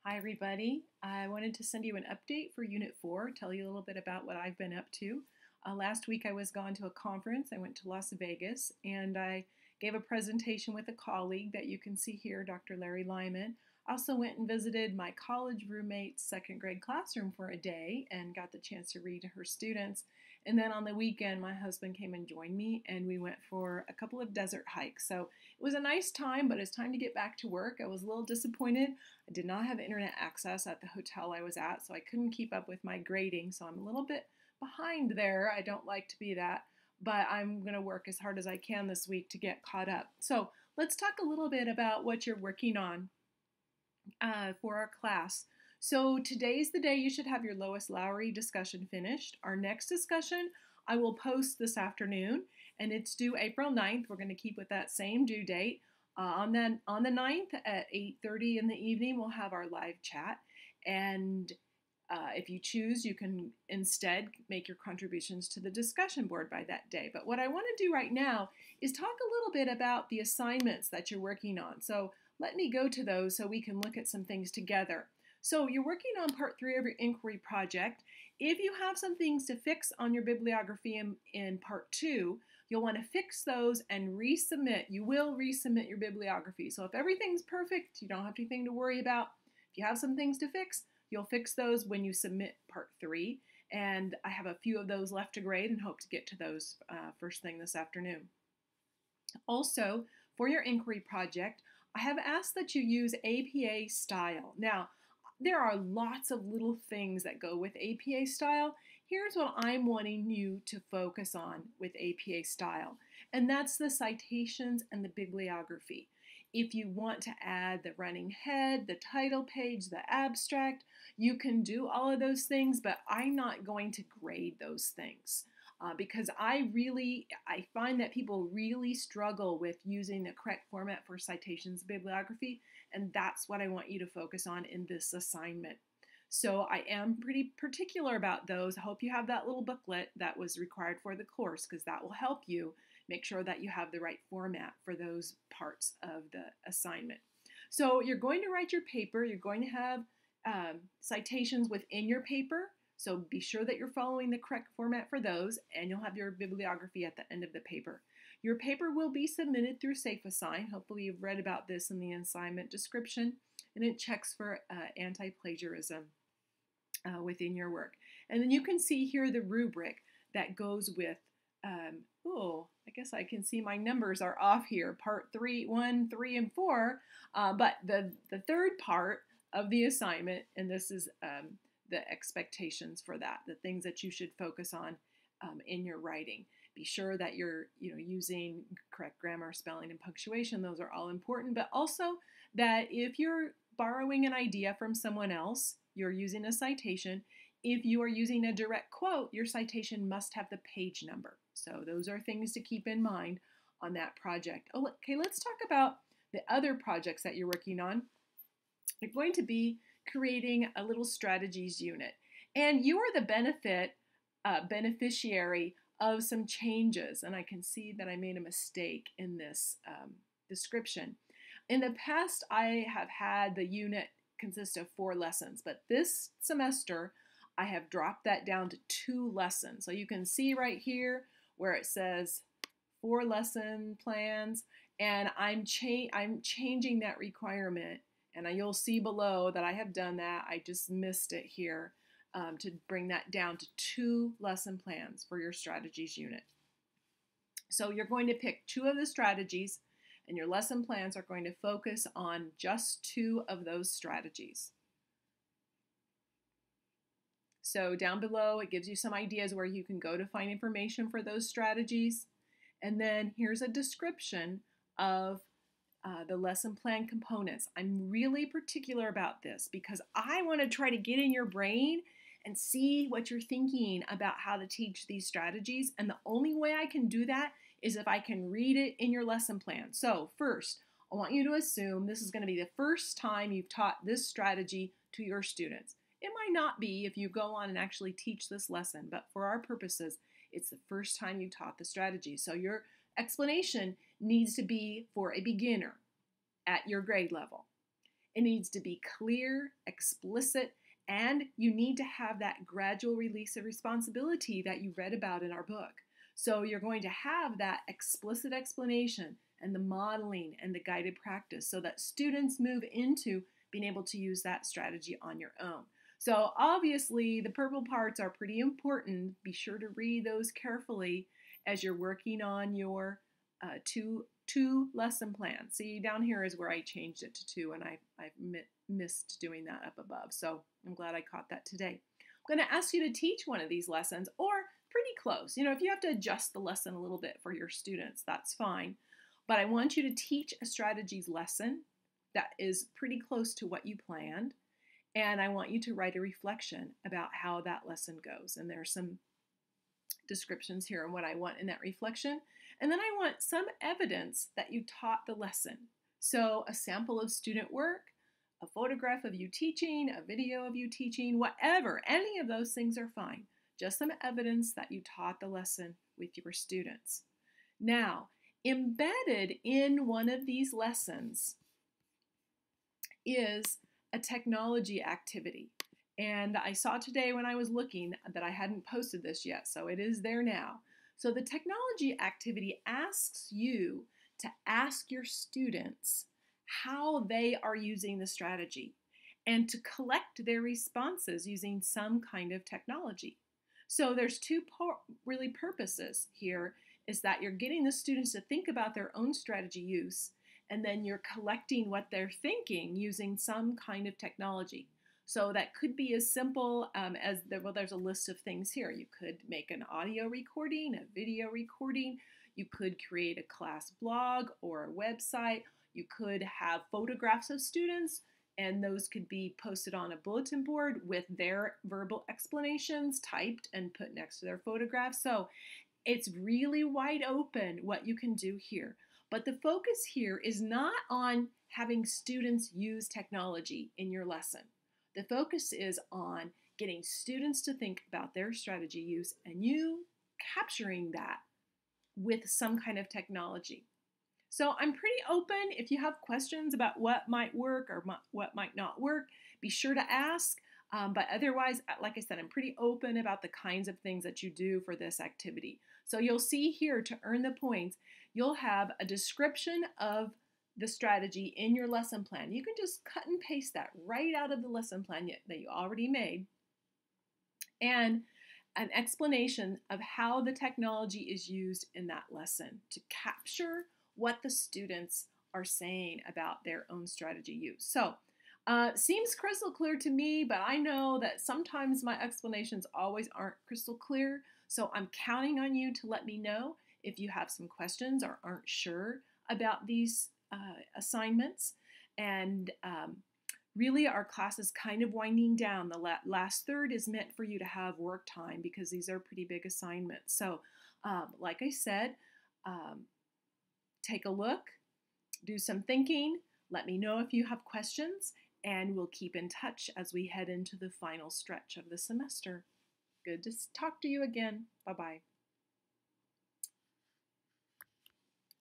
Hi everybody. I wanted to send you an update for Unit 4, tell you a little bit about what I've been up to. Last week I was gone to a conference. I went to Las Vegas and I gave a presentation with a colleague that you can see here, Dr. Larry Lyman. I also went and visited my college roommate's second grade classroom for a day and got the chance to read to her students. And then on the weekend, my husband came and joined me and we went for a couple of desert hikes. So it was a nice time, but it's time to get back to work. I was a little disappointed. I did not have internet access at the hotel I was at, so I couldn't keep up with my grading, so I'm a little bit behind there. I don't like to be that, but I'm going to work as hard as I can this week to get caught up. So let's talk a little bit about what you're working on for our class. So today's the day you should have your Lois Lowry discussion finished. Our next discussion I will post this afternoon, and it's due April 9th. We're going to keep with that same due date. On the 9th at 8:30 in the evening, we'll have our live chat. And if you choose, you can instead make your contributions to the discussion board by that day. But what I want to do right now is talk a little bit about the assignments that you're working on. So let me go to those so we can look at some things together. So you're working on part 3 of your inquiry project. If you have some things to fix on your bibliography in part 2, you'll want to fix those and resubmit. You will resubmit your bibliography. So if everything's perfect, you don't have anything to worry about. If you have some things to fix, you'll fix those when you submit part 3. And I have a few of those left to grade and hope to get to those first thing this afternoon. Also, for your inquiry project, I have asked that you use APA style. Now, there are lots of little things that go with APA style. Here's what I'm wanting you to focus on with APA style, and that's the citations and the bibliography. If you want to add the running head, the title page, the abstract, you can do all of those things, but I'm not going to grade those things. Because I find that people really struggle with using the correct format for citations bibliography, and that's what I want you to focus on in this assignment. So I am pretty particular about those. I hope you have that little booklet that was required for the course, because that will help you make sure that you have the right format for those parts of the assignment. So you're going to write your paper. You're going to have citations within your paper. So be sure that you're following the correct format for those, and you'll have your bibliography at the end of the paper. Your paper will be submitted through SafeAssign. Hopefully you've read about this in the assignment description, and it checks for anti-plagiarism within your work. And then you can see here the rubric that goes with, I guess I can see my numbers are off here, part 3, 1, 3, and 4, but the third part of the assignment, and this is the expectations for that, the things that you should focus on in your writing. Be sure that you're using correct grammar, spelling, and punctuation. Those are all important, but also that if you're borrowing an idea from someone else, you're using a citation. If you are using a direct quote, your citation must have the page number. So those are things to keep in mind on that project. Okay, let's talk about the other projects that you're working on. You're going to be creating a little strategies unit, and you are the beneficiary of some changes. And I can see that I made a mistake in this description. In the past, I have had the unit consist of 4 lessons, but this semester I have dropped that down to 2 lessons. So you can see right here where it says 4 lesson plans, and I'm changing that requirement. And you'll see below that I have done that. I just missed it here to bring that down to 2 lesson plans for your strategies unit. So you're going to pick 2 of the strategies, and your lesson plans are going to focus on just 2 of those strategies. So down below, it gives you some ideas where you can go to find information for those strategies. And then here's a description of the lesson plan components. I'm really particular about this because I want to try to get in your brain and see what you're thinking about how to teach these strategies. And the only way I can do that is if I can read it in your lesson plan. So first, I want you to assume this is going to be the first time you've taught this strategy to your students. It might not be if you go on and actually teach this lesson, but for our purposes, it's the first time you taught the strategy. So your explanation needs to be for a beginner at your grade level. It needs to be clear, explicit, and you need to have that gradual release of responsibility that you read about in our book. So you're going to have that explicit explanation and the modeling and the guided practice so that students move into being able to use that strategy on your own. So obviously the purple parts are pretty important. Be sure to read those carefully as you're working on your two lesson plan. See, down here is where I changed it to 2, and I've missed doing that up above. So I'm glad I caught that today. I'm going to ask you to teach one of these lessons, or pretty close. You know, if you have to adjust the lesson a little bit for your students, that's fine. But I want you to teach a strategies lesson that is pretty close to what you planned. And I want you to write a reflection about how that lesson goes. And there's some descriptions here on what I want in that reflection. And then I want some evidence that you taught the lesson. So a sample of student work, a photograph of you teaching, a video of you teaching, whatever, any of those things are fine. Just some evidence that you taught the lesson with your students. Now, embedded in one of these lessons is a technology activity. And I saw today when I was looking that I hadn't posted this yet, so it is there now. So the technology activity asks you to ask your students how they are using the strategy and to collect their responses using some kind of technology. So there's two really purposes here, is that you're getting the students to think about their own strategy use, and then you're collecting what they're thinking using some kind of technology. So that could be as simple as, there's a list of things here. You could make an audio recording, a video recording. You could create a class blog or a website. You could have photographs of students, and those could be posted on a bulletin board with their verbal explanations typed and put next to their photographs. So it's really wide open what you can do here. But the focus here is not on having students use technology in your lesson. The focus is on getting students to think about their strategy use and you capturing that with some kind of technology. So I'm pretty open. If you have questions about what might work or what might not work, be sure to ask. But otherwise, like I said, I'm pretty open about the kinds of things that you do for this activity. So you'll see here, to earn the points, you'll have a description of the strategy in your lesson plan. You can just cut and paste that right out of the lesson plan that you already made, and an explanation of how the technology is used in that lesson to capture what the students are saying about their own strategy use. So seems crystal clear to me, but I know that sometimes my explanations always aren't crystal clear. So I'm counting on you to let me know if you have some questions or aren't sure about these assignments. And really our class is kind of winding down. The last third is meant for you to have work time because these are pretty big assignments. So like I said, take a look, do some thinking, let me know if you have questions, and we'll keep in touch as we head into the final stretch of the semester. Good to talk to you again. Bye-bye.